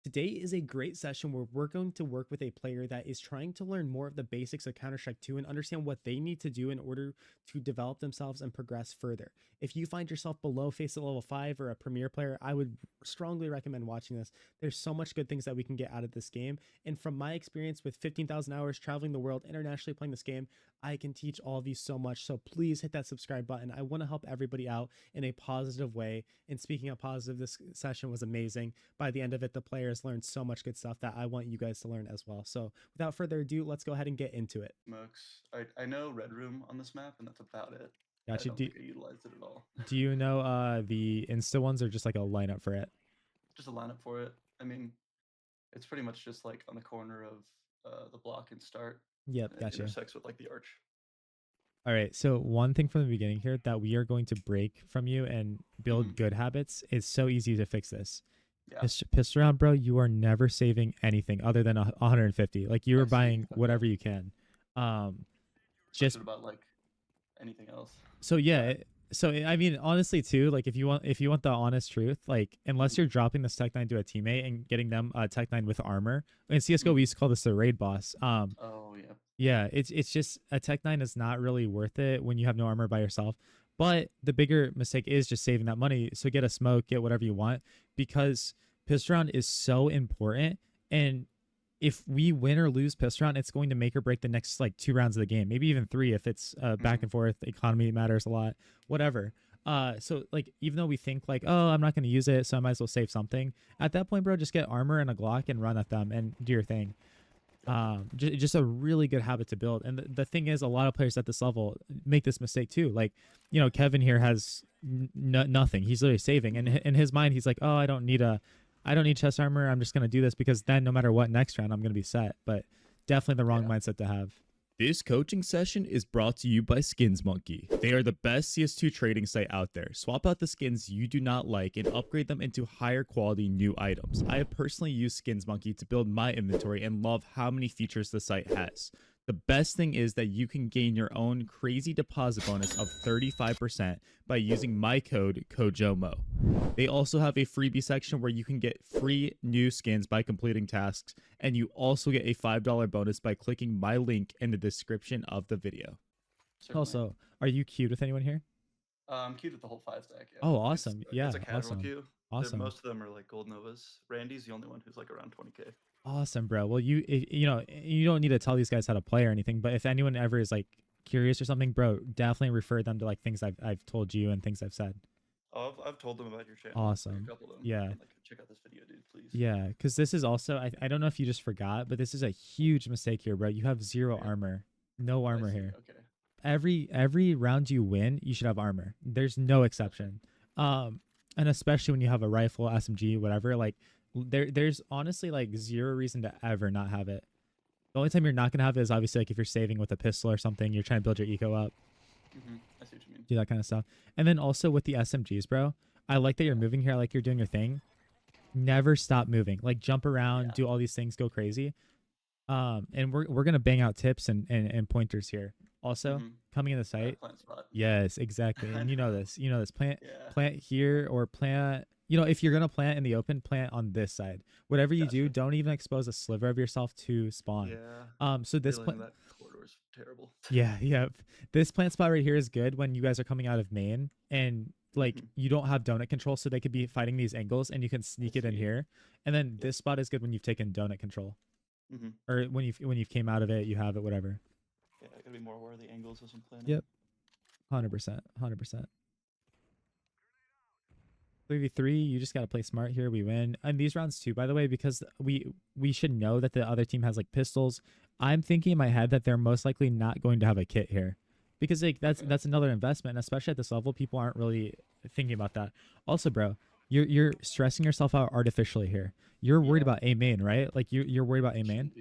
Today is a great session where we're going to work with a player that is trying to learn more of the basics of Counter-Strike 2 and understand what they need to do in order to develop themselves and progress further. If you find yourself below Face at level 5 or a premier player, I would strongly recommend watching this. There's so much good things that we can get out of this game. And from my experience with 15,000 hours traveling the world internationally playing this game, I can teach all of you so much. So please hit that subscribe button. I want to help everybody out in a positive way. And speaking of positive, this session was amazing. By the end of it, the players learned so much good stuff that I want you guys to learn as well. So without further ado, let's go ahead and get into it. Smokes. I know Red Room on this map, and that's about it. I Gotcha. don't think I utilized it at all. Do you know the Insta ones or just like a lineup for it? Just a lineup for it. I mean, it's pretty much just like on the corner of the block and start. Yep, And it gotcha. intersects with like the arch. All right. So one thing from the beginning here that we are going to break from you and build good habits is so easy to fix this. Yeah. Pistol round, bro, you are never saving anything other than 150. Like you are I see. buying Okay. whatever you can. Just about like anything else. so yeah. So I mean, honestly, too, like if you want the honest truth, like unless you're dropping this Tech 9 to a teammate and getting them Tech 9 with armor, in CS:GO we used to call this the raid boss. Oh yeah. Yeah, it's just a Tech 9 is not really worth it when you have no armor by yourself. But the bigger mistake is just saving that money. So get a smoke, get whatever you want, because pistol round is so important. And if we win or lose pistol round, it's going to make or break the next like 2 rounds of the game, maybe even 3 if it's back and forth. Economy matters a lot, whatever. So like even though we think like, oh, I'm not going to use it, so I might as well save something. At that point, bro, just get armor and a Glock and run at them and do your thing. Just a really good habit to build. And the thing is, a lot of players at this level make this mistake too. Like, you know, Kevin here has nothing. He's literally saving, and in his mind, he's like, oh, I don't need chest armor. I'm just gonna do this because then no matter what, next round I'm gonna be set. But definitely the wrong mindset to have. This coaching session is brought to you by Skins Monkey. They are the best CS2 trading site out there. Swap out the skins you do not like and upgrade them into higher quality new items. I have personally used Skins Monkey to build my inventory and love how many features the site has. The best thing is that you can gain your own crazy deposit bonus of 35% by using my code KOJOMO. They also have a freebie section where you can get free new skins by completing tasks, and you also get a $5 bonus by clicking my link in the description of the video. Certainly. Also, are you queued with anyone here? I'm queued with the whole 5 stack. Yeah. Oh, awesome. It's a casual queue. Awesome. Most of them are like gold novas. Randy's the only one who's like around 20k. Awesome, bro. Well, you know, you don't need to tell these guys how to play or anything, but if anyone ever is like curious or something, bro, definitely refer them to like things I've told you and things I've said. Oh, I've told them about your channel. Awesome. A couple of them. Yeah. Like, check out this video, dude, please. Yeah, because this is also I don't know if you just forgot, but this is a huge mistake here, bro. You have zero armor, no armor here. Okay. Every round you win, you should have armor. There's no exception. And especially when you have a rifle, SMG, whatever, like there's honestly like zero reason to ever not have it. The only time you're not gonna have it is obviously like if you're saving with a pistol or something, you're trying to build your eco up. I see what you mean. Do that kind of stuff. And then also with the SMGs, bro, I like that you're moving here, like you're doing your thing. Never stop moving. Like jump around, do all these things, go crazy. And we're gonna bang out tips and pointers here. Also, coming in the site. Plant spot. Yes, exactly. And you know this. You know this. Plant here or plant. You know, if you're gonna plant in the open, plant on this side. Whatever you do, don't even expose a sliver of yourself to spawn. Yeah. So this plant. That corridor is terrible. Yeah. This plant spot right here is good when you guys are coming out of main and like you don't have donut control, so they could be fighting these angles and you can sneak it in here. And then this spot is good when you've taken donut control, or when you've came out of it, you have it, whatever. Yeah, gotta be more aware of the angles as I'm planning. Yep, 100%. 3v3, you just gotta play smart here. We win, and these rounds too, by the way, because we should know that the other team has like pistols. I'm thinking in my head that they're most likely not going to have a kit here, because like that's another investment, and especially at this level, people aren't really thinking about that. Also, bro, you're stressing yourself out artificially here. You're worried about A main, right? Like you're worried about A main,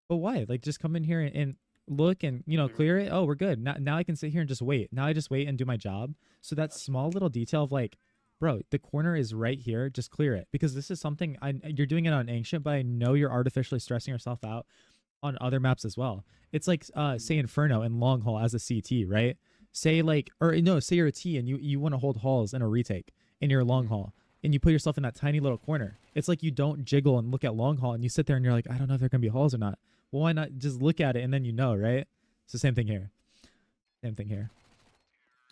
but why? Like just come in here and look and clear it. Oh, we're good. Now I can sit here and just wait. Now I just wait and do my job. So that small little detail of like, bro, the corner is right here. Just clear it, because this is something you're doing it on Ancient, but I know you're artificially stressing yourself out on other maps as well. It's like say Inferno and Long Haul as a CT, right? Say like, or no, say you're a T and you want to hold halls in a retake in your Long Haul. and you put yourself in that tiny little corner. It's like you don't jiggle and look at long haul and you sit there and you're like, I don't know if there are gonna be halls or not. Well, why not just look at it and then you know, right? It's the same thing here. Same thing here.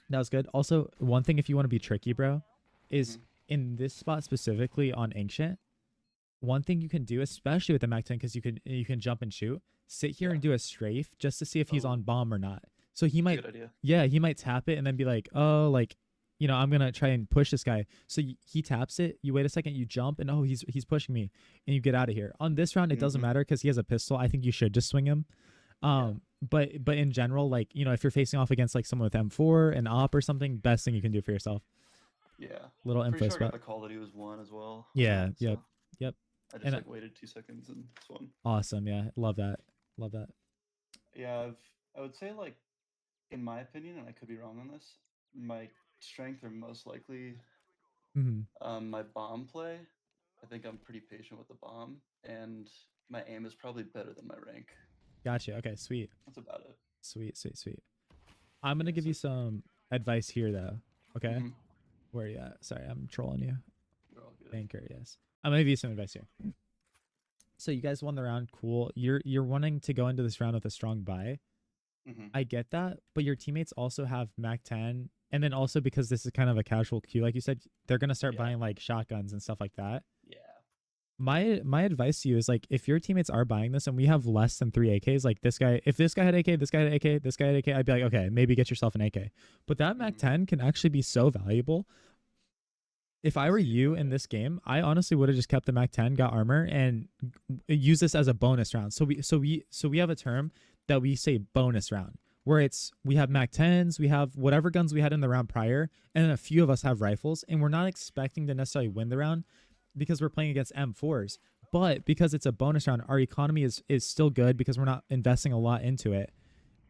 That was good. Also, one thing if you want to be tricky, bro, is Mhm. in this spot specifically on Ancient, one thing you can do, especially with the Mac 10, because you can jump and shoot, sit here Yeah. and do a strafe just to see if he's Oh. on bomb or not. So he might, Good idea. yeah, he might tap it and then be like, oh, like, I'm gonna try and push this guy. So he taps it. You wait a second, you jump, and oh, he's pushing me, and you get out of here. On this round, it doesn't Mhm. matter because he has a pistol. I think you should just swing him. But in general, like if you're facing off against like someone with M4 and op or something, best thing you can do for yourself. Yeah. Little Pretty info sure I got spot. the call that he was one as well. Yeah. Yep. so Yep. I just And like waited 2 seconds and swung. awesome. Yeah. Love that. Love that. Yeah, I would say like, in my opinion, and I could be wrong on this, my strength are most likely Hmm. my bomb play. I think I'm pretty patient with the bomb, and my aim is probably better than my rank. Gotcha. Okay. Sweet. That's about it. Sweet. Sweet. Sweet. I'm gonna Yeah, give so- you some advice here, though. Okay. Mhm. Where are you at? Sorry, I'm trolling you. You're all good. Anchor. Yes. I'm gonna give you some advice here. So you guys won the round. Cool. You're wanting to go into this round with a strong buy. Mhm. I get that, but your teammates also have Mac 10, and then also because this is kind of a casual queue, like you said, they're gonna start Yeah. buying like shotguns and stuff like that. Yeah. My advice to you is like if your teammates are buying this and we have less than 3 AKs, like this guy, if this guy had AK, this guy had AK, this guy had AK, I'd be like, okay, maybe get yourself an AK. But that Mac Mhm. 10 can actually be so valuable. If I were you in this game, I honestly would have just kept the Mac 10, got armor, and use this as a bonus round. So we have a term that we say bonus round, where we have Mac 10s, we have whatever guns we had in the round prior, and then a few of us have rifles, and we're not expecting to necessarily win the round because we're playing against M4s. But because it's a bonus round, our economy is still good because we're not investing a lot into it.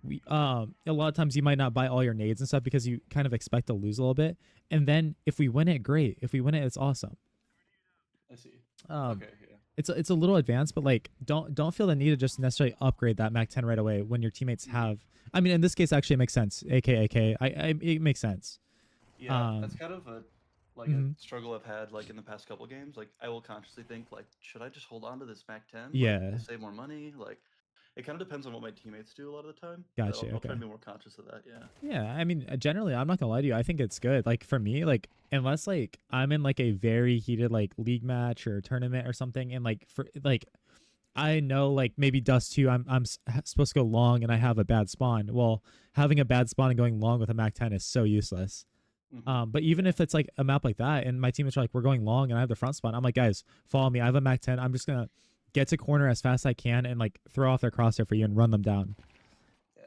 We a lot of times you might not buy all your nades and stuff because you kind of expect to lose a little bit. And then if we win it, great. If we win it, it's awesome. I see. Um, Okay. Yeah. it's a little advanced, but like don't feel the need to just necessarily upgrade that Mac 10 right away when your teammates have. I mean, in this case, actually, it makes sense. AK. It makes sense. Yeah. That's um, kind of a mhm. a struggle I've had like in the past couple games. Like I will consciously think like, should I just hold on to this Mac 10? Yeah. To save more money? Like, it kind of depends on what my teammates do a lot of the time. Gotcha, I'll try okay. to be more conscious of that. Yeah. Yeah, I mean, generally, I'm not gonna lie to you. I think it's good. Like for me, like unless like I'm in like a very heated like league match or tournament or something, and like for like I know like maybe Dust 2, supposed to go long and I have a bad spawn. Well, having a bad spawn and going long with a Mac 10 is so useless. Mhm. But even if it's like a map like that and my teammates are like, we're going long and I have the front spawn, I'm like, guys, follow me. I have a Mac 10. I'm just gonna get to corner as fast as I can and like throw off their crosshair for you and run them down. Yeah.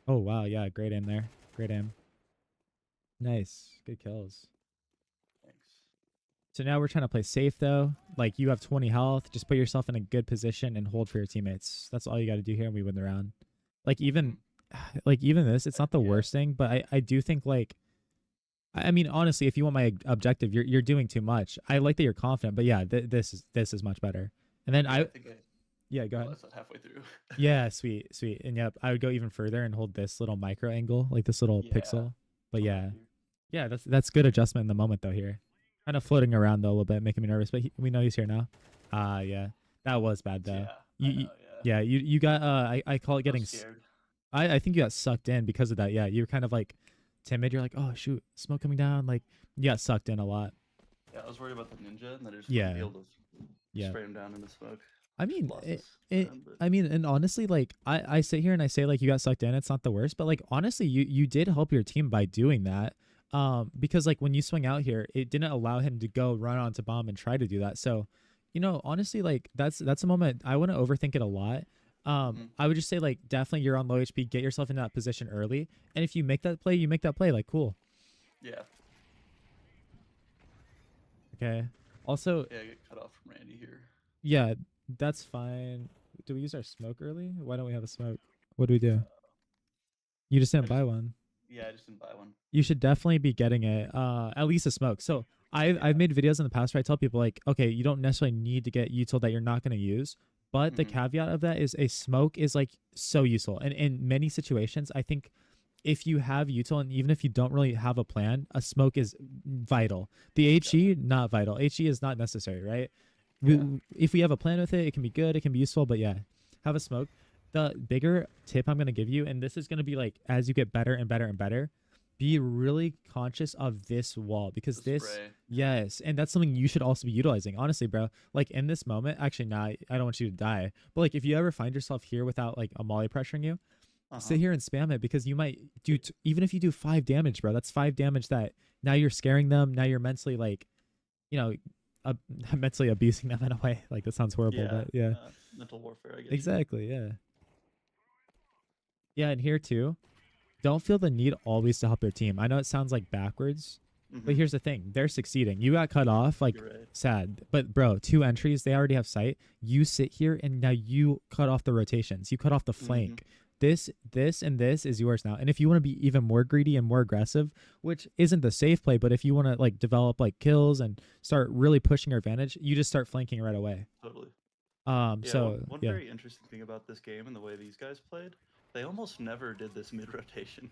Oh wow, yeah, great aim there. Great aim. Nice. Good kills. Thanks. So now we're trying to play safe though. Like you have 20 health, just put yourself in a good position and hold for your teammates. That's all you got to do here and we win the round. Like even this, it's not the Yeah. worst thing, but I do think like I mean honestly, if you want my objective, you're doing too much. I like that you're confident, but yeah, this is much better. And then I think I yeah, go ahead. realized that halfway through. Yeah, sweet. And yep, I would go even further and hold this little micro angle, like this little Yeah. pixel. But Behind yeah. you. Yeah, that's good adjustment in the moment though here. Kind of floating around though a little bit, making me nervous, but we know he's here now. Yeah. That was bad though. Yeah. You- I know, Yeah, you got I call it I was getting scared. I think you got sucked in because of that. Yeah, you're kind of like timid. You're like, "Oh shoot, smoke coming down." Like you got sucked in a lot. Yeah, I was worried about the ninja, and then I just Yeah. wouldn't be able to Yeah. spray him down in the smoke. I mean, Lost it, this it round, but I mean, and honestly, like I sit here and I say like you got sucked in, it's not the worst, but like honestly, you did help your team by doing that. Because like when you swing out here, it didn't allow him to go run onto bomb and try to do that. So, honestly, like that's a moment I wouldn't overthink it a lot. I would just say like definitely you're on low HP, get yourself in that position early, and if you make that play, you make that play. Like cool. yeah, Okay. Also, I get cut off from Randy here. yeah, that's fine. Do we use our smoke early? Why don't we have a smoke? What do we do? You just didn't I buy just- one. Yeah, I just didn't buy one. You should definitely be getting it. At least a smoke. So I've made videos in the past where I tell people like, okay, you don't necessarily need to get util that you're not going to use, but the Mhm. caveat of that is a smoke is like so useful, and in many situations, I think if you have util and even if you don't really have a plan, a smoke is vital. The HE not vital. HE is not necessary, right? Yeah. If we have a plan with it, it can be good, it can be useful, but yeah, have a smoke. The bigger tip I'm gonna give you, and this is gonna be like as you get better and better and better, be really conscious of this wall because The this spray. yes, and that's something you should also be utilizing. Honestly, bro, like in this moment, actually, nah, I don't want you to die, but like if you ever find yourself here without like a molly pressuring you, sit here and spam it because you might do even if you do 5 damage, bro. That's 5 damage that now you're scaring them. Now you're mentally like, you know, mentally abusing them in a way. Like that sounds horrible, but yeah, Mental warfare, I guess. exactly, yeah, yeah. And here too, don't feel the need always to help your team. I know it sounds like backwards, but here's the thing: they're succeeding. You got cut off, like You're right. sad. But bro, 2 entries, they already have sight. You sit here and now you cut off the rotations. You cut off the flank. This, and this is yours now. And if you want to be even more greedy and more aggressive, which isn't the safe play, but if you want to like develop like kills and start really pushing your advantage, you just start flanking right away. Totally. So one yeah, very interesting thing about this game and the way these guys played, they almost never did this mid rotation.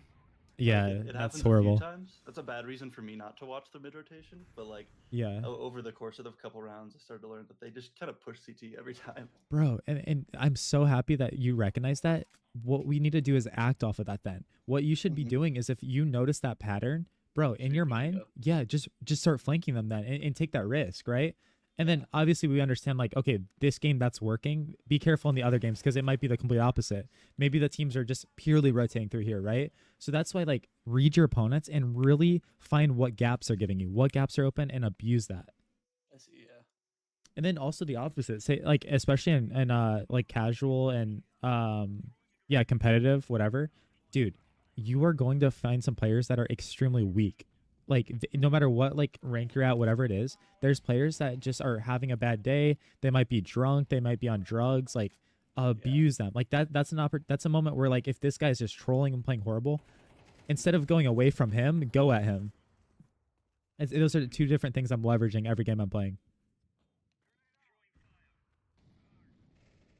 yeah, It that's happens horrible. a few times. That's a bad reason for me not to watch the mid rotation, but like Yeah, over the course of the couple rounds, I started to learn that they just kind of push CT every time. bro, and I'm so happy that you recognize that. What we need to do is act off of that. Then what you should be doing is if you notice that pattern, bro, in Shoot your me mind, up. yeah, just start flanking them then and take that risk, right? And then obviously we understand like, okay, this game that's working. Be careful in the other games because it might be the complete opposite. Maybe the teams are just purely rotating through here, right? So that's why like read your opponents and really find what gaps are giving you, what gaps are open, and abuse that. I see, yeah. And then also the opposite, say like especially in like casual and yeah, competitive, whatever, dude, you are going to find some players that are extremely weak. Like no matter what like rank you're at, whatever it is, there's players that just are having a bad day. They might be drunk, they might be on drugs, like abuse them. Like that's that's a moment where like if this guy's just trolling and playing horrible, instead of going away from him, go at him. Those are the 2 different things I'm leveraging every game I'm playing.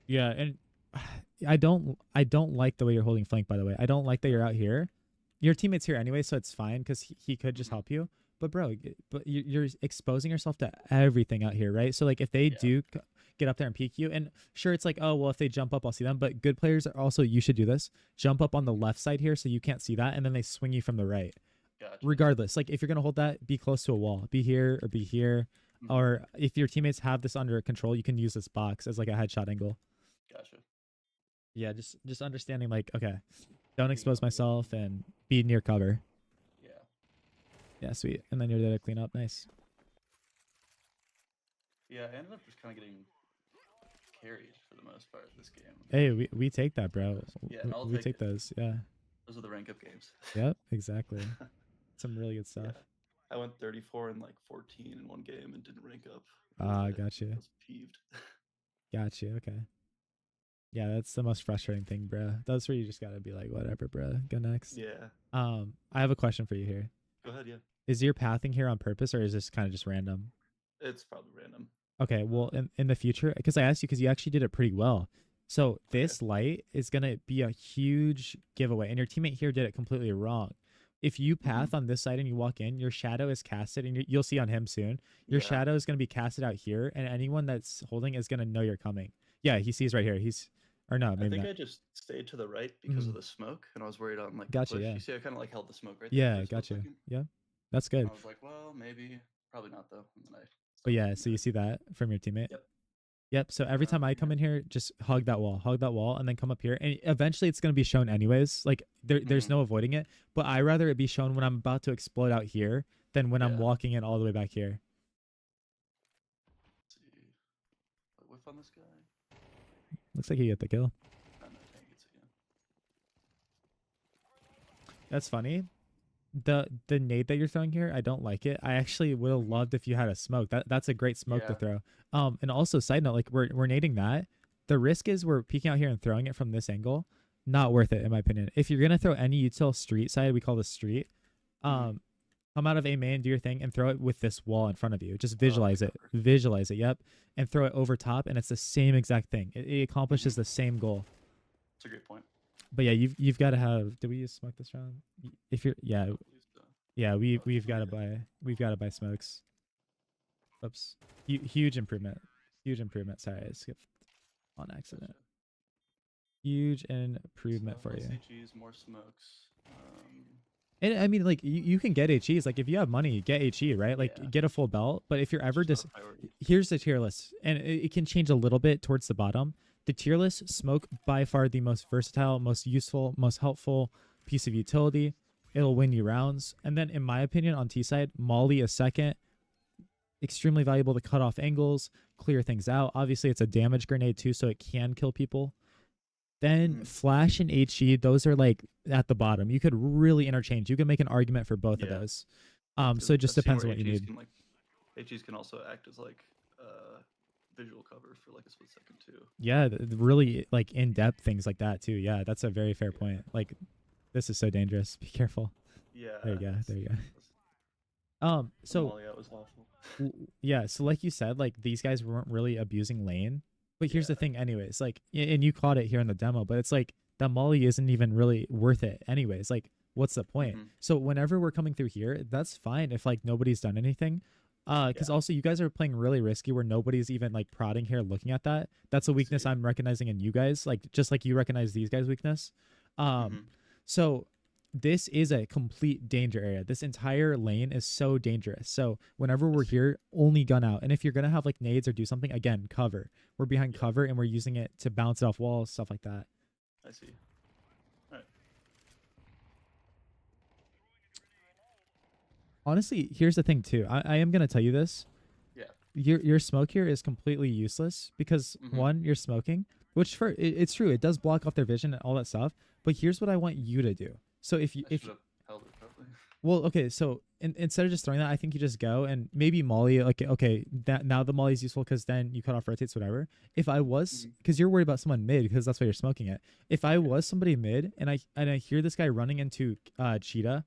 Yeah, and I don't like the way you're holding flank, by the way. I don't like that you're out here. Your teammate's here anyway, so it's fine because he could just help you. But bro, but you're exposing yourself to everything out here, right? So like if they do get up there and peek you, and sure it's like, oh well, if they jump up I'll see them, but good players are also, you should do this, jump up on the left side here so you can't see that, and then they swing you from the right. Gotcha. Regardless, like if you're gonna hold that, be close to a wall, be here or be here. Or if your teammates have this under control, you can use this box as like a headshot angle. Gotcha. Yeah, just understanding like, okay, don't expose myself and be near cover. Yeah. Yeah, sweet. And then you're there to clean up. Nice. Yeah, I ended up just kind of getting carried for the most part this game. Hey, we take that, bro. Yeah, We- I'll we take take it. those. Yeah. Those are the rank up games. Yep. Exactly. Some really good stuff. Yeah. I went 34 and like 14 in one game and didn't rank up. Ah, I gotcha. was peeved. Gotcha. Okay. Yeah, that's the most frustrating thing, bro. That's where you just gotta be like, whatever, bro. Go next. Yeah. I have a question for you here. Go ahead, yeah. Is your pathing here on purpose, or is this kind of just random? It's probably random. Okay, well, in the future, because I asked you because you actually did it pretty well. So this light is gonna be a huge giveaway, and your teammate here did it completely wrong. If you path on this side and you walk in, your shadow is casted, and you'll see on him soon. Your Yeah. shadow is gonna be casted out here, and anyone that's holding is gonna know you're coming. Yeah, he sees right here. Or no, I maybe think not. I just stayed to the right because of the smoke, and I was worried on like the Gotcha, push. yeah. You see, I kind of like held the smoke right there. Yeah, for a split gotcha. second. Yeah, that's And good. I was like, well, maybe, probably not though. And then I But started yeah, looking so you at see that from your teammate. Yep. Yep. So every time I come in here, just hug that wall, and then come up here. And eventually it's gonna be shown anyways. Like there's no avoiding it. But I rather it be shown when I'm about to explode out here than when I'm Yeah. walking in all the way back here. Let's see. A whiff on this guy. Looks like you get the kill. Oh, no, Tank gets it again. That's funny. The nade that you're throwing here, I don't like it. I actually would have loved if you had a smoke. That's a great smoke to Yeah. throw. And also side note, like we're nading that. The risk is we're peeking out here and throwing it from this angle. Not worth it in my opinion. If you're gonna throw any util street side, we call this street. Come out of A main, do your thing, and throw it with this wall in front of you. Just visualize it. cover. Visualize it. Yep. And throw it over top, and it's the same exact thing. It accomplishes the same goal. It's a great point. But yeah, you've got to have. Did we use smoke this round? If you're yeah, I believe so. yeah, Oh, we've got to yeah. buy smokes. Oops. Huge improvement. Huge improvement. Sorry, I skipped on accident. Gotcha. Huge improvement So for you. less HEs, more smokes. And I mean, like you can get HEs. Like if you have money, get HE, right? Like Yeah. get a full belt. But if you're ever Just not a priority. here's the tier list, and it can change a little bit towards the bottom. The tier list: smoke by far the most versatile, most useful, most helpful piece of utility. It'll win you rounds. And then, in my opinion, on T side, Molly is second. Extremely valuable to cut off angles, clear things out. Obviously, it's a damage grenade too, so it can kill people. Then Mhm. Flash and HE, those are like at the bottom. You could really interchange. You can make an argument for both of Yeah. those. So it just I've seen depends where on what you HEs need. Can, like, HEs can also act as like visual cover for like a split second too. Yeah, really like in-depth things like that too. Yeah, that's a very fair point. Like this is so dangerous. Be careful. Yeah. There you go. it's- There you go. it's- the So Molly out was awful. yeah, so like you said, like these guys weren't really abusing lane. But here's the Yeah. thing, anyways. Like, and you caught it here in the demo, but it's like that molly isn't even really worth it, anyways. Like, what's the point? Mhm. So whenever we're coming through here, that's fine if like nobody's done anything. Because Yeah. also you guys are playing really risky where nobody's even like prodding here, looking at that. That's a weakness See. I'm recognizing in you guys. Like just like you recognize these guys' weakness. Mhm. So this is a complete danger area. This entire lane is so dangerous. So whenever we're here, only gun out. And if you're gonna have like nades or do something, again, cover. We're behind Yeah. cover and we're using it to bounce it off walls, stuff like that. I see. Alright. Honestly, here's the thing too. I am gonna tell you this. Yeah. Your smoke here is completely useless because Mhm. one, you're smoking, which it's true, it does block off their vision and all that stuff. But here's what I want you to do. So if you I if should have held it probably. Well, okay, so instead of just throwing that, I think you just go and maybe molly. Like, okay, that now the molly is useful because then you cut off rotates, whatever. If I was, Mhm. because you're worried about someone mid because that's why you're smoking it. If I was somebody mid and I hear this guy running into cheetah,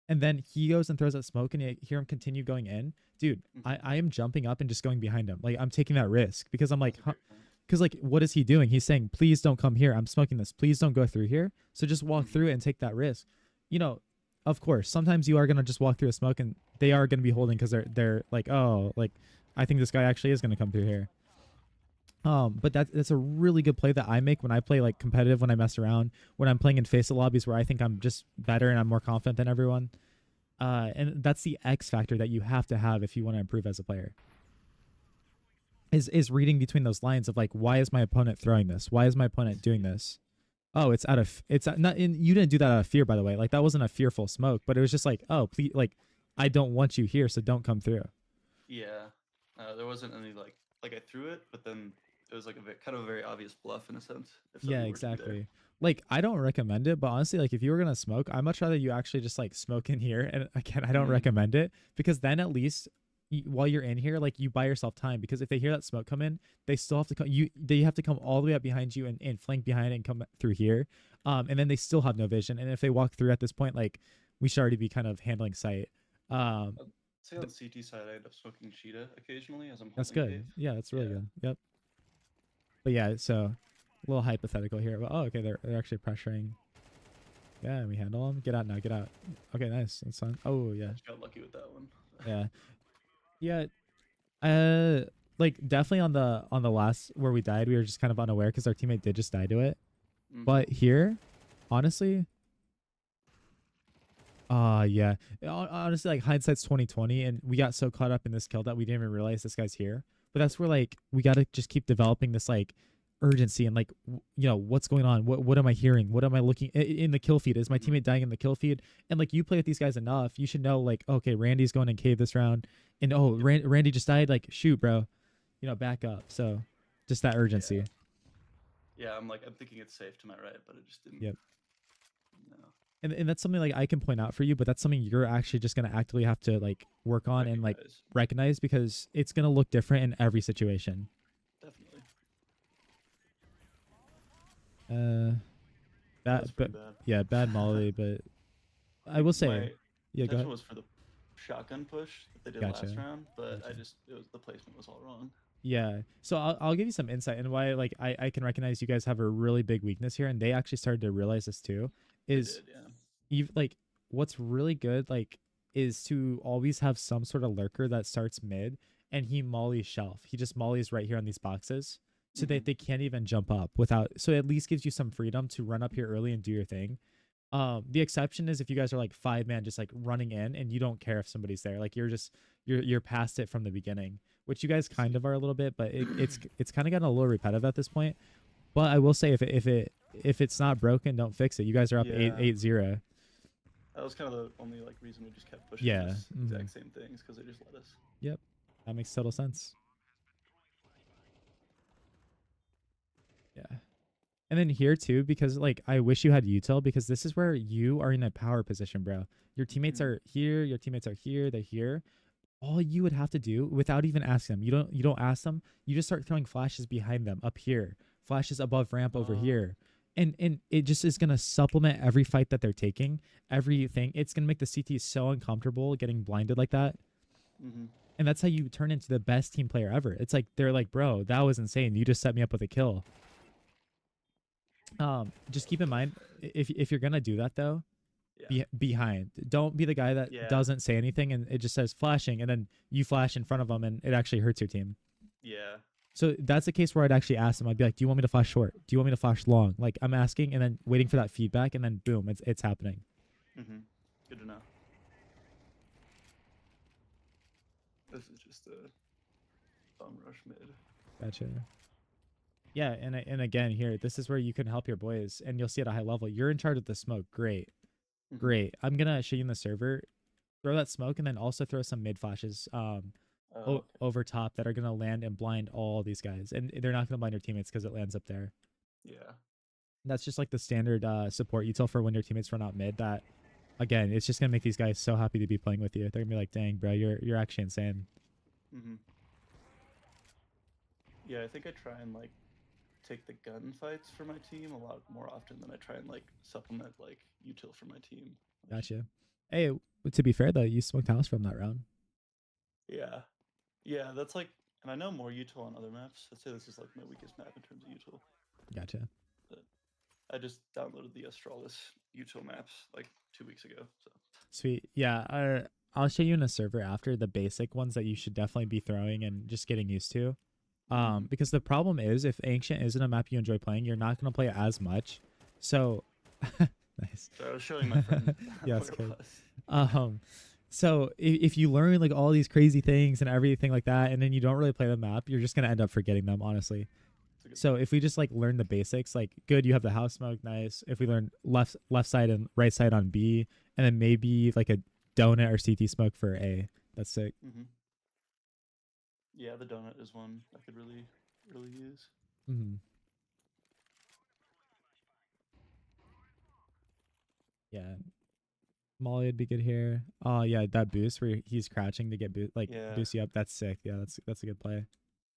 and then he goes and throws that smoke and you hear him continue going in, dude, Mhm. I am jumping up and just going behind him. Like I'm taking that risk because I'm like, That's a great point. because like what is he doing? He's saying, please don't come here. I'm smoking this. Please don't go through here. So just walk Mhm. through it and take that risk. You know, of course, sometimes you are gonna just walk through a smoke and they are gonna be holding because they're like, oh, like I think this guy actually is gonna come through here. But that's a really good play that I make when I play like competitive, when I mess around, when I'm playing in face-it lobbies where I think I'm just better and I'm more confident than everyone. And that's the X factor that you have to have if you want to improve as a player. Is reading between those lines of like, why is my opponent throwing this? Why is my opponent doing this? Oh, it's out of not in. You didn't do that out of fear, by the way. Like that wasn't a fearful smoke, but it was just like, oh, please, like, I don't want you here, so don't come through. Yeah. There wasn't any like I threw it, but then it was like kind of a very obvious bluff in a sense. If Yeah, somebody were to be there. exactly. Like I don't recommend it, but honestly, like if you were gonna smoke, I'd much rather you actually just like smoke in here. And again, I don't Mhm. recommend it because then at least while you're in here, like you buy yourself time because if they hear that smoke come in, they still have to come. They have to come all the way up behind you and flank behind and come through here. And then they still have no vision. And if they walk through at this point, like we should already be kind of handling sight. Say on the CT side, I end up smoking cheetah occasionally as I'm That's holding good. cave. Yeah, that's really Yeah. good. Yep. But yeah, so a little hypothetical here. But oh, okay, they're actually pressuring. Yeah, and we handle them. Get out now. Get out. Okay, nice. That's fine. Oh yeah, Just got lucky with that one. yeah, yeah. Like definitely on the last where we died, we were just kind of unaware because our teammate did just die to it. Mhm. But here, honestly, yeah. Honestly, like hindsight's 2020, and we got so caught up in this kill that we didn't even realize this guy's here. But that's where like we gotta just keep developing this like urgency and like you know what's going on. What am I hearing? What am I looking in the kill feed? Is my Mhm. teammate dying in the kill feed? And like you play with these guys enough, you should know like okay, Randy's going in cave this round, and oh, Randy just died. Like shoot, bro, you know back up. So just that urgency. Yeah, I'm thinking it's safe to my right, but it just didn't. Yep. No. And that's something like I can point out for you, but that's something you're actually just gonna actively have to like work on and like Recognize. recognize because it's gonna look different in every situation. Definitely. That That's but pretty bad. yeah, bad molly, but I will say My yeah, go intention ahead. was for the shotgun push that they did Gotcha. last round, but Gotcha. the placement was all wrong. Yeah. So I'll give you some insight and why like I can recognize you guys have a really big weakness here, and they actually started to realize this too. They Is did, yeah. you like what's really good like is to always have some sort of lurker that starts mid and he mollies shelf. He just mollies right here on these boxes so that Mhm. they can't even jump up without so it at least gives you some freedom to run up here early and do your thing. The exception is if you guys are like 5 man just like running in and you don't care if somebody's there. Like you're past it from the beginning, which you guys kind of are a little bit, but it's kind of gotten a little repetitive at this point. But I will say if it's not broken, don't fix it. You guys are up Yeah. 8-0. That was kind of the only like reason we just kept pushing Yeah, this exact mhm. same things because they just let us. Yep. That makes total sense. Yeah. And then here too, because like I wish you had util because this is where you are in a power position, bro. Your teammates Mhm. are here, your teammates are here, they're here. All you would have to do without even asking them, you don't ask them, you just start throwing flashes behind them up here, flashes above ramp over Oh. here. And it just is gonna supplement every fight that they're taking, everything. It's gonna make the CT so uncomfortable getting blinded like that. Mm-hmm. And that's how you turn into the best team player ever. It's like they're like, bro, that was insane. You just set me up with a kill. Just keep in mind if you're gonna do that though, Yeah. behind. Don't be the guy that Yeah. doesn't say anything and it just says flashing, and then you flash in front of them and it actually hurts your team. Yeah. So that's a case where I'd actually ask them. I'd be like, "Do you want me to flash short? Do you want me to flash long?" Like I'm asking and then waiting for that feedback, and then boom, it's happening. Mm-hmm. Good to know. This is just a bum rush mid. Gotcha. Yeah, and again here, this is where you can help your boys, and you'll see at a high level. You're in charge of the smoke. Great. Mhm. Great. I'm gonna show you in the server. Throw that smoke and then also throw some mid flashes Oh, okay. over top that are gonna land and blind all these guys, and they're not gonna blind your teammates because it lands up there. Yeah. That's just like the standard support util for when your teammates run out mid. That again, it's just gonna make these guys so happy to be playing with you. They're gonna be like, "Dang, bro, you're actually insane." Mm-hmm. Yeah, I think I try and like take the gunfights for my team a lot more often than I try and like supplement like util for my team. which- Gotcha. Hey, to be fair though, you smoked house from that round. Yeah. Yeah, that's like, and I know more util on other maps. I'd say this is like my weakest map in terms of util. Gotcha. I just downloaded the Astralis util maps like 2 weeks ago. So Sweet. Yeah. I'll show you in a server after the basic ones that you should definitely be throwing and just getting used to. Mhm. Because the problem is if Ancient isn't a map you enjoy playing, you're not gonna play it as much. So nice. So I was showing my friend Yeah, where it's it good. was. So if you learn like all these crazy things and everything like that, and then you don't really play the map, you're just gonna end up forgetting them, honestly. It's a good So point. if we just like learn the basics, like good, you have the house smoke, nice. If we learn left side and right side on B, and then maybe like a donut or CT smoke for A, that's sick. Mm-hmm. Yeah, the donut is one I could really use. Mm-hmm. Yeah, Molly would be good here. Oh yeah, that boost where he's crouching to get Yeah. boost you up. That's sick. Yeah, that's a good play.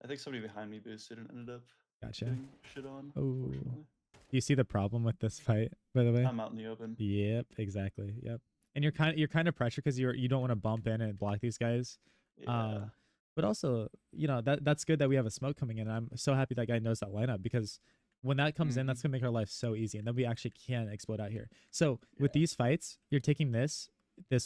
I think somebody behind me boosted and ended up Gotcha. getting shit on. Oh, Unfortunately. do you see the problem with this fight, by the way? I'm out in the open. Yep, exactly. Yep. And you're kind of pressure because you don't want to bump in and block these guys. Yeah. But also, that's good that we have a smoke coming in. I'm so happy that guy knows that lineup because when that comes in, that's gonna make our life so easy, and then we actually can explode out here. So with Yeah. these fights, you're taking this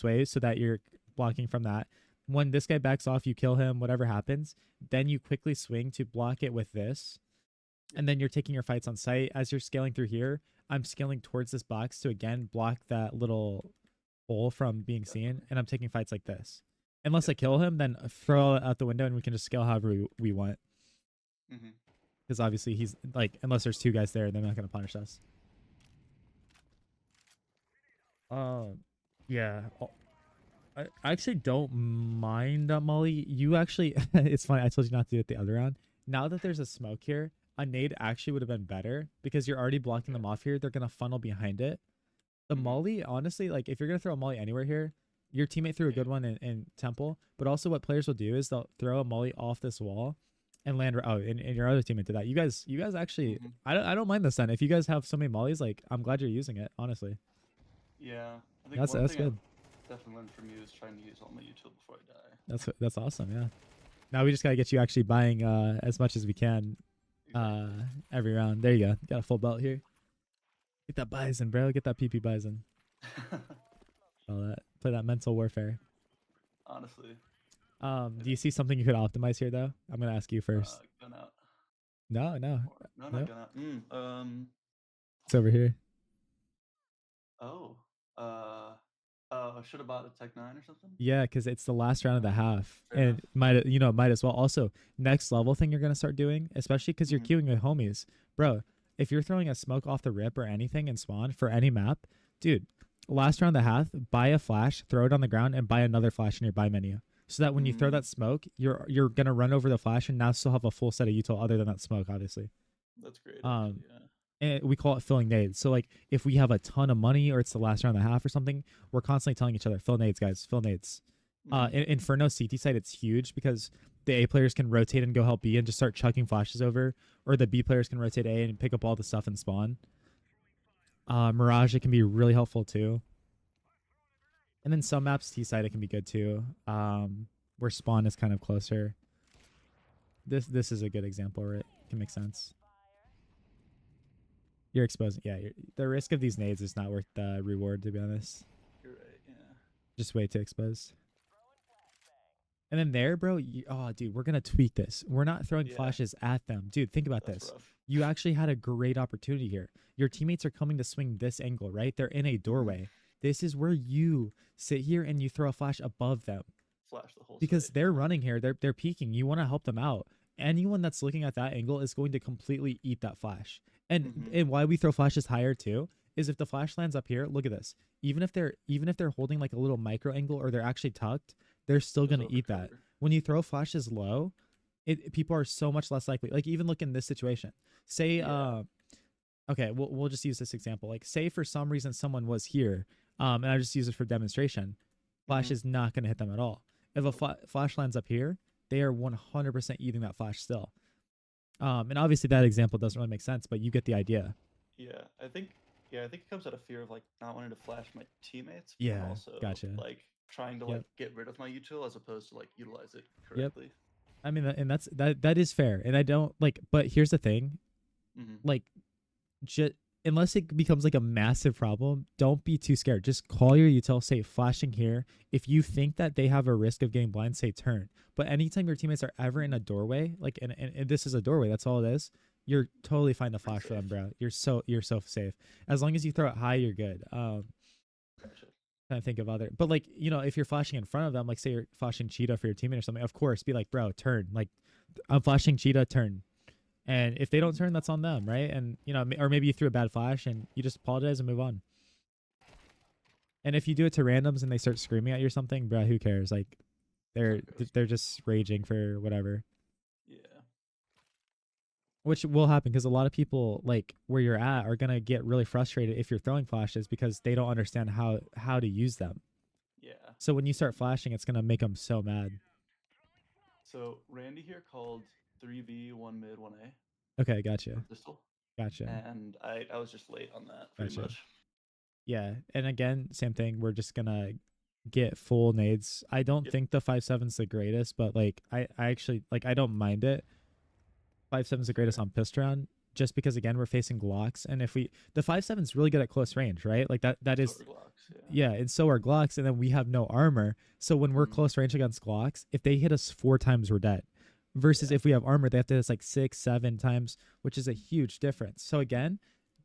way so that you're blocking from that. When this guy backs off, you kill him. Whatever happens, then you quickly swing to block it with this, and then you're taking your fights on site. As you're scaling through here, I'm scaling towards this box to again block that little hole from being seen, and I'm taking fights like this. Unless I kill him, then throw it out the window and we can just scale however we want. Mm-hmm. Because obviously he's like, unless there's 2 guys there, they're not gonna punish us. Yeah. I actually don't mind Molly. You actually, it's funny. I told you not to do it the other round. Now that there's a smoke here, a nade actually would have been better because you're already blocking them off here. They're gonna funnel behind it. The Mhm. molly, honestly, like if you're gonna throw a molly anywhere here, your teammate threw a good one in Temple. But also, what players will do is they'll throw a molly off this wall and land. And your other teammate did that. You guys actually, Mhm. I don't mind this then. If you guys have so many mollies, like I'm glad you're using it. Honestly, Yeah. I think that's one that's thing good. I've definitely learned from you is trying to use all my util before I die. That's awesome. Yeah. Now we just gotta get you actually buying as much as we can every round. There you go. Got a full belt here. Get that bison, bro. Get that PP bison. All that. Play that mental warfare. Honestly. Do you see something you could optimize here though? I'm gonna ask you first. Gun out. No, No, not Nope. gun out. It's over here. Oh. I should have bought a Tech 9 or something. Yeah, because it's the last round of the half, Fair and enough. might as well. Also, next level thing you're gonna start doing, especially because you're Mhm. queuing with homies, bro. If you're throwing a smoke off the rip or anything in spawn for any map, dude, last round of the half, buy a flash, throw it on the ground, and buy another flash in your buy menu, so that when you throw Mm. that smoke, you're gonna run over the flash and now still have a full set of util other than that smoke, obviously. That's great. Um, Actually, yeah. And we call it filling nades. So like if we have a ton of money or it's the last round of the half or something, we're constantly telling each other, fill nades, guys, fill nades. Mhm. In Inferno CT side, it's huge because the A players can rotate and go help B and just start chucking flashes over, or the B players can rotate A and pick up all the stuff and spawn. Mirage, it can be really helpful too. And then some maps T side, it can be good too. Where spawn is kind of closer. This is a good example where it can make sense. You're exposing, yeah. The risk of these nades is not worth the reward, to be honest. You're right. Yeah. Just way too exposed. And then there, bro, oh, dude, we're gonna tweak this. We're not throwing Yeah. flashes at them, dude. Think about That's this. rough. You actually had a great opportunity here. Your teammates are coming to swing this angle, right? They're in a doorway. This is where you sit here and you throw a flash above them Flash the whole because site. they're running here. They're peeking. You want to help them out. Anyone that's looking at that angle is going to completely eat that flash. And why we throw flashes higher too is if the flash lands up here, look at this. Even if they're holding like a little micro angle or they're actually tucked, they're still Goes gonna eat that. overcover. When you throw flashes low, people are so much less likely. Like even look in this situation. Say Yeah. okay, we'll just use this example. Like say for some reason someone was here, and I just use it for demonstration. Flash Mhm. is not gonna hit them at all. If a flash lands up here, they are 100% eating that flash still. And obviously that example doesn't really make sense, but you get the idea. Yeah, I think it comes out of fear of like not wanting to flash my teammates, but Yeah, also gotcha. like trying to Yep. like get rid of my util as opposed to like utilize it Yep. correctly. I mean, and that is fair. And I don't like, but here's the thing, Mm-hmm. like, just unless it becomes like a massive problem, don't be too scared. Just call your util, say flashing here. If you think that they have a risk of getting blind, say turn. But anytime your teammates are ever in a doorway, like, and this is a doorway, that's all it is. You're totally fine to Pretty flash for them, safe. bro. You're so safe. As long as you throw it high, you're good. Gotcha. Trying to think of other, but like if you're flashing in front of them, like say you're flashing cheetah for your teammate or something, of course, be like, bro, turn. Like, I'm flashing cheetah, turn. And if they don't turn, that's on them, right? And or maybe you threw a bad flash and you just apologize and move on. And if you do it to randoms and they start screaming at you or something, bro, who cares? Like, they're just raging for whatever. Yeah. Which will happen because a lot of people like where you're at are gonna get really frustrated if you're throwing flashes because they don't understand how to use them. Yeah. So when you start flashing, it's gonna make them so mad. So Randy here called 3B, 1 mid, 1A Okay, for gotcha, pistol, gotcha. and I was just late on that pretty Gotcha. much. Yeah, and again, same thing. We're just gonna get full nades. I don't Yep. think the 5.7's the greatest, but like I actually like I don't mind it. 5.7's the greatest on pistol just because again we're facing Glocks, and if the 5.7's really good at close range, right? Like that is So are Glocks, yeah. yeah, and so are Glocks, and then we have no armor. So when we're Mhm. close range against Glocks, if they hit us 4 times, we're dead. Versus Yeah. if we have armor, they have to hit us like 6, 7 times, which is a huge difference. So again,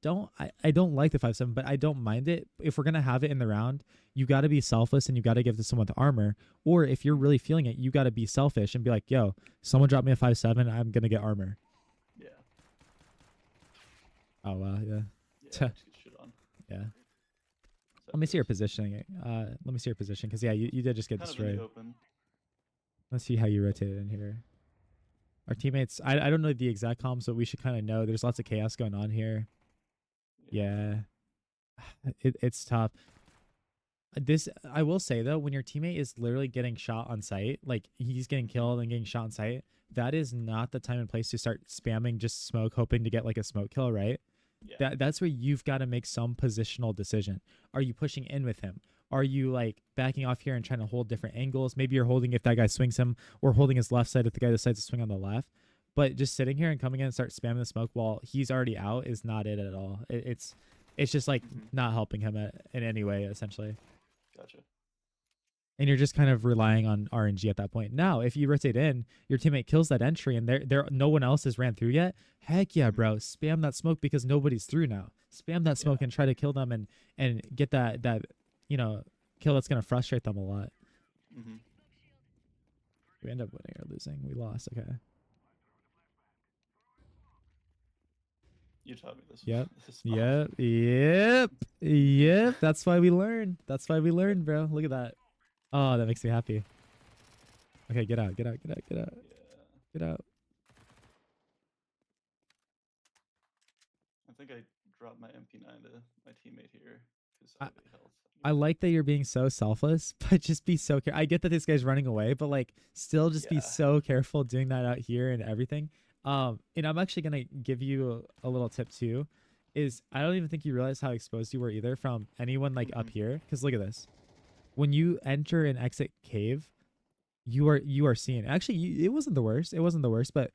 I don't like the 5.7, but I don't mind it. If we're gonna have it in the round, you got to be selfless and you got to give to someone with armor. Or if you're really feeling it, you got to be selfish and be like, yo, someone drop me a 5.7, I'm gonna get armor. Yeah. Oh wow, yeah, Yeah. Just get shit on. yeah. So Let me see your it's positioning. Let me see your position because yeah, you did just get kind of in destroyed. the open. Let's see how you rotated in here. Our teammates, I don't know the exact comms, but we should kind of know. There's lots of chaos going on here. Yeah. It's tough. This I will say though, when your teammate is literally getting shot on site, like he's getting killed and getting shot on site, that is not the time and place to start spamming just smoke, hoping to get like a smoke kill, right? Yeah. That's where you've got to make some positional decision. Are you pushing in with him? Are you like backing off here and trying to hold different angles? Maybe you're holding if that guy swings him, or holding his left side if the guy decides to swing on the left. But just sitting here and coming in and start spamming the smoke while he's already out is not it at all. It's just like not helping him in any way essentially. Gotcha. And you're just kind of relying on RNG at that point. Now, if you rotate in, your teammate kills that entry and there no one else has ran through yet. Heck yeah, bro. Spam that smoke because nobody's through now. Spam that smoke and try to kill them and get that kill that's gonna frustrate them a lot. Mm-hmm. We end up winning or losing. We lost. Okay. You taught me this. Yep. This Yep. That's why we learn. That's why we learn, bro. Look at that. Oh, that makes me happy. Okay, get out. Yeah. Get out. I think I dropped my MP9 to my teammate here because I- of health. I like that you're being so selfless, but just be so careful. I get that this guy's running away, but like still just be Yeah. so careful doing that out here and everything. And I'm actually gonna give you a little tip too, is I don't even think you realize how exposed you were either from anyone like up Mhm. here. Cause look at this. When you enter and exit cave, you are seeing. Actually, it wasn't the worst. It wasn't the worst, but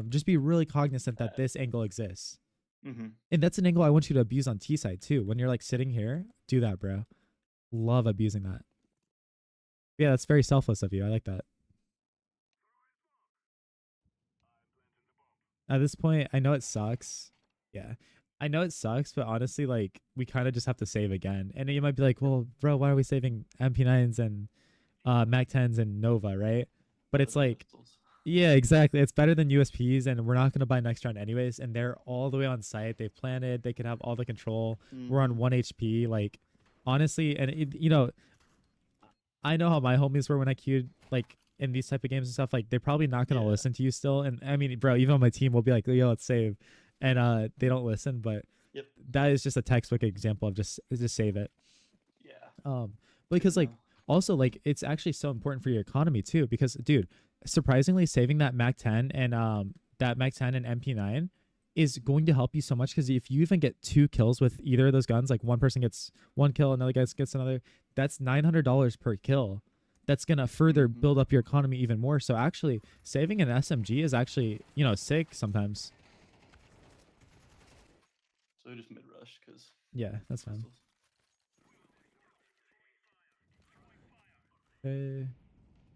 just be really cognizant that this angle exists. Mm-hmm. And that's an angle I want you to abuse on T side too. When you're like sitting here, do that, bro. Love abusing that. Yeah, that's very selfless of you. I like that. At this point, I know it sucks. Yeah. I know it sucks, but honestly, like, we kind of just have to save again. And you might be like, well, bro, why are we saving MP9s and Mac 10s and Nova, right? But it's like, yeah, exactly. It's better than USPs, and we're not going to buy next round anyways. And they're all the way on site. They've planted. They could have all the control. We're on 1 HP. Like, honestly, and, I know how my homies were when I queued, like, in these type of games and stuff. Like, they're probably not going to listen to you still. And, I mean, bro, even on my team, we'll be like, yo, let's save. And they don't listen. But Yep. that is just a textbook example of just save it. Yeah. Because, like, also, like, it's actually so important for your economy too, because dude, surprisingly saving that Mac 10 and MP9 is going to help you so much, because if you even get 2 kills with either of those guns, like one person gets 1 kill, another guy gets another, that's $900 per kill. That's gonna further build up your economy even more. So actually saving an SMG is actually, sick sometimes. So we just mid rush because. Yeah, that's fine. Okay.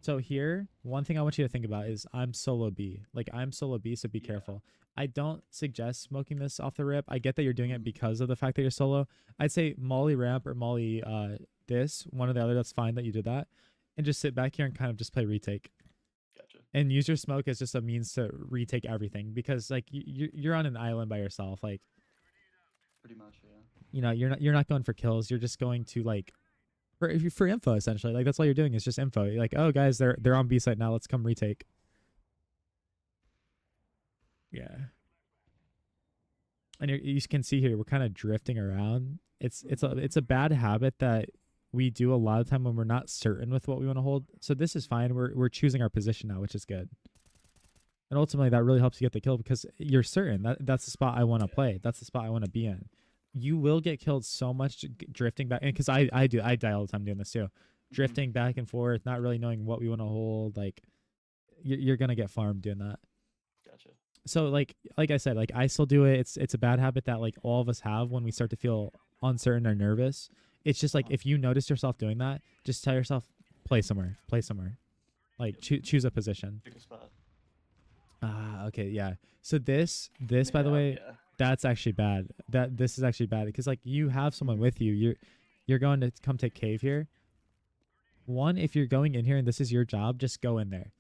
So here, one thing I want you to think about is I'm solo B. Like, I'm solo B, so be Yeah. careful. I don't suggest smoking this off the rip. I get that you're doing it because of the fact that you're solo. I'd say Molly ramp or Molly this, one or the other, that's fine that you did that. And just sit back here and kind of just play retake. Gotcha. And use your smoke as just a means to retake everything, because like you're on an island by yourself. Like, Pretty much, yeah. you're not going for kills. You're just going to like for info essentially. Like, that's all you're doing is just info. You're like, oh guys, they're on B site now. Let's come retake. Yeah. And you can see here we're kind of drifting around. It's a bad habit that we do a lot of time when we're not certain with what we want to hold. So this is fine. We're choosing our position now, which is good. And ultimately that really helps you get the kill, because you're certain that that's the spot I want to play. That's the spot I want to be in. You will get killed so much drifting back, because I die all the time doing this too. Drifting back and forth, not really knowing what we want to hold. Like, you're gonna get farmed doing that. Gotcha. So like I said, like, I still do it. It's a bad habit that like all of us have when we start to feel uncertain or nervous. It's just like, if you notice yourself doing that, just tell yourself, play somewhere. Like, choose a position. Pick a spot. Ah, okay, yeah. So this by the Yeah, way, yeah. that's actually bad. This is actually bad, because like you have someone with you. You're going to come take cave here. One, if you're going in here and this is your job, just go in there.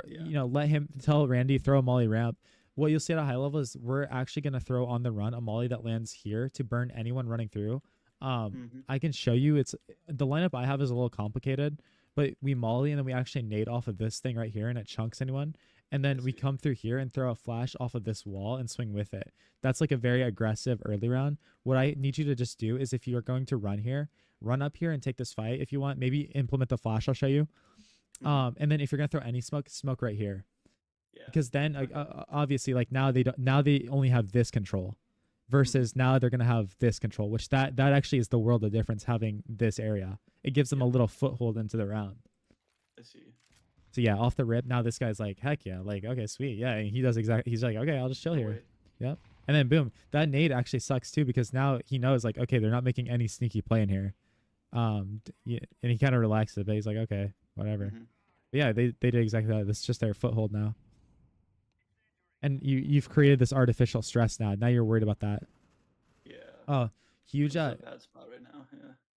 Yeah. Let him tell Randy, throw a molly ramp. What you'll see at a high level is we're actually gonna throw on the run a molly that lands here to burn anyone running through. I can show you. It's the lineup I have is a little complicated, but we molly and then we actually nade off of this thing right here and it chunks anyone. And then we come through here and throw a flash off of this wall and swing with it. That's like a very aggressive early round. What I need you to just do is, if you are going to run here, run up here and take this fight. If you want, maybe implement the flash. I'll show you. And then if you're gonna throw any smoke right here, Yeah. because then obviously like now they only have this control. versus now they're gonna have this control, which that actually is the world of difference having this area. It gives them a Yeah. little foothold into the round. I see. So yeah, off the rip, now this guy's like, heck yeah, like okay, sweet, yeah, and he does exactly. He's like, okay, I'll just chill No here. way. Yep. And then boom, that nade actually sucks too because now he knows like, okay, they're not making any sneaky play in here. And he kind of relaxes a bit. He's like, okay, whatever. Mhm. But yeah, they did exactly that. This is just their foothold now. And you've created this artificial stress now. Now you're worried about that. Yeah. Oh, huge It's a bad spot right now.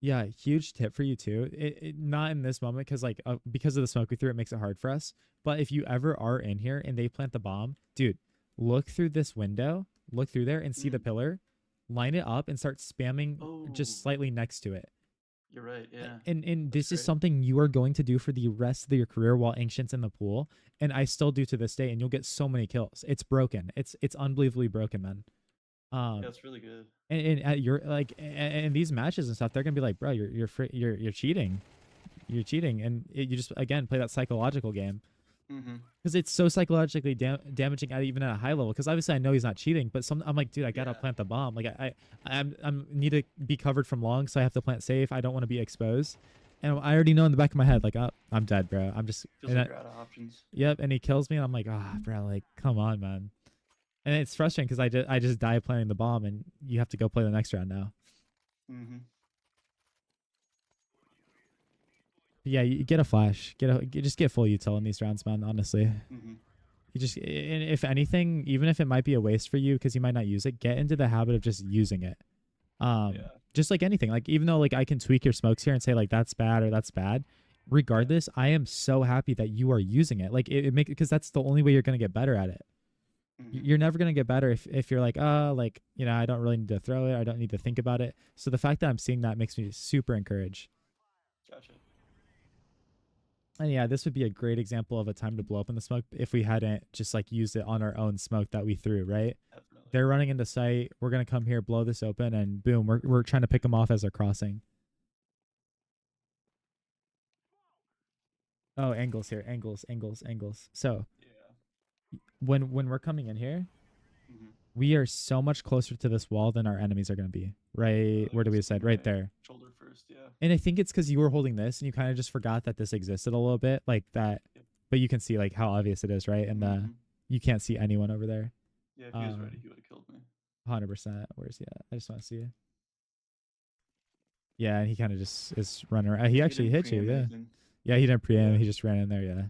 Yeah. yeah, huge tip for you too. Not in this moment because like because of the smoke we threw, it makes it hard for us. But if you ever are in here and they plant the bomb, dude, look through this window, look through there and see the Mm. pillar, line it up and start spamming just Oh. slightly next to it. You're right. Yeah. And this is great. something you are going to do for the rest of your career while Ancient's in the pool. And I still do to this day, and you'll get so many kills. It's broken. It's unbelievably broken, man. Yeah, it's really good. And at your like and these matches and stuff, they're gonna be like, bro, you're cheating, you're cheating, and you just again play that psychological game Mm-hmm. because it's so psychologically damaging even at a high level. Because obviously I know he's not cheating, but I'm like, dude, I gotta Yeah. plant the bomb. Like I'm need to be covered from long, so I have to plant safe. I don't want to be exposed, and I already know in the back of my head, like, oh, I'm dead, bro. I'm just Feels and like you're out of options. yep, and he kills me, and I'm like, ah, bro, like, come on, man. And it's frustrating because I just die planting the bomb, and you have to go play the next round now. Mm-hmm. But yeah, you get a flash, just get full util in these rounds, man. Honestly, Mm-hmm. you just and if anything, even if it might be a waste for you because you might not use it, get into the habit of just using it. Yeah. Just like anything, like even though like I can tweak your smokes here and say like that's bad or that's bad, regardless, I am so happy that you are using it. Like it make because that's the only way you're gonna get better at it. Mm-hmm. You're never gonna get better if you're like, like I don't really need to throw it. I don't need to think about it. So the fact that I'm seeing that makes me super encouraged. Gotcha. And yeah, this would be a great example of a time to blow up in the smoke if we hadn't just like used it on our own smoke that we threw, right? Definitely. They're running into sight. We're gonna come here, blow this open, and boom, we're trying to pick them off as they're crossing. Oh, angles here, angles. So Yeah. when we're coming in here, Mm-hmm. we are so much closer to this wall than our enemies are gonna be. Right? Where do we decide? Right there. Shoulder first. Yeah. And I think it's because you were holding this and you kind of just forgot that this existed a little bit, like that. Yep. But you can see like how obvious it is, right? And Mhm. you can't see anyone over there. Yeah, if he was um, ready, he would have killed me. 100%. Where's he at? I just want to see you. Yeah, and he kind of just is running around. He actually didn't hit you, preempt yeah. anything. Yeah, he didn't preempt. Yeah. He just ran in there, yeah.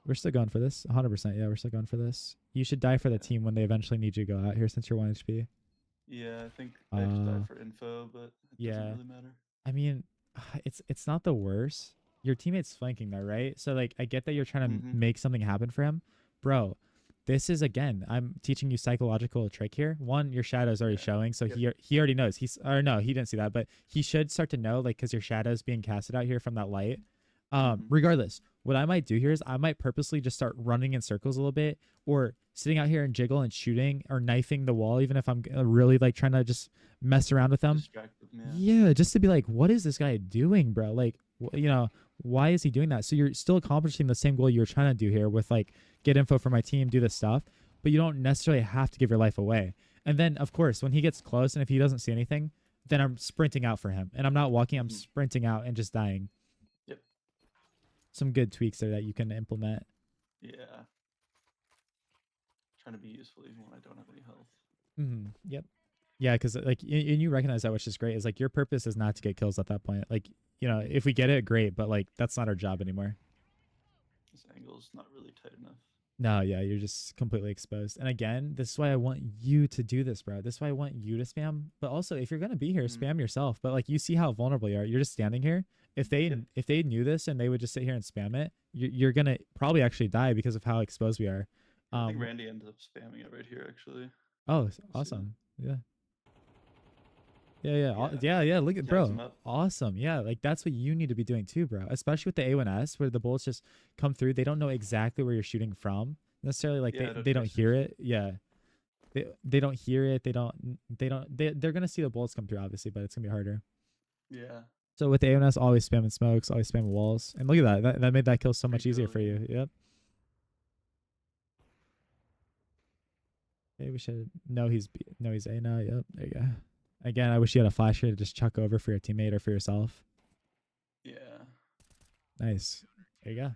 We're still going for this. 100%. Yeah, we're still going for this. You should die for the Yeah. team when they eventually need you to go out here since you're 1 HP. Yeah, I think I just Uh, died for info, but it yeah. doesn't really matter. I mean, it's not the worst. Your teammate's flanking though, right? So like I get that you're trying to Mhm. make something happen for him. Bro, this is again, I'm teaching you psychological trick here. One, your shadow's already Yeah. showing, so Yep. he already knows. Or no, he didn't see that, but he should start to know like cuz your shadow's being casted out here from that light. Mhm. Regardless, what I might do here is I might purposely just start running in circles a little bit or sitting out here and jiggle and shooting or knifing the wall even if I'm really like trying to just mess around with them. Distract them, yeah. Yeah, just to be like, what is this guy doing, bro? Like, why is he doing that? So you're still accomplishing the same goal you were trying to do here with like get info for my team, do this stuff, but you don't necessarily have to give your life away. And then of course, when he gets close and if he doesn't see anything, then I'm sprinting out for him, and I'm not walking, I'm Mhm. sprinting out and just dying. Yep. Some good tweaks there that you can implement. Yeah. Trying to be useful even when I don't have any health. Yep. Yeah, because like and you recognize that, which is great. Is like your purpose is not to get kills at that point. Like if we get it, great, but like that's not our job anymore. This angle's not really tight enough. No, yeah, you're just completely exposed. And again, this is why I want you to do this, bro. This is why I want you to spam. But also, if you're gonna be here, Mhm. spam yourself. But like, you see how vulnerable you are. You're just standing here. If they knew this and they would just sit here and spam it, you're gonna probably actually die because of how exposed we are. I think Randy ended up spamming it right here, actually. Oh, see. awesome. Yeah. Yeah. Yeah. Yeah. Look at Jacks him bro. up. Awesome. Yeah. Like that's what you need to be doing too, bro. Especially with the A1S where the bullets just come through. They don't know exactly where you're shooting from necessarily. Like Yeah, no they don't tracers. hear it. Yeah. They don't hear it. They're going to see the bullets come through obviously, but it's going to be harder. Yeah. So with the A1S, always spamming smokes, always spamming walls. And look at that. That made that kill so much Free easier kill, for yeah. you. Yep. Maybe we should. No, he's B. No, he's A now. Yep. There you go. Again, I wish you had a flasher to just chuck over for your teammate or for yourself. Yeah. Nice. There you go.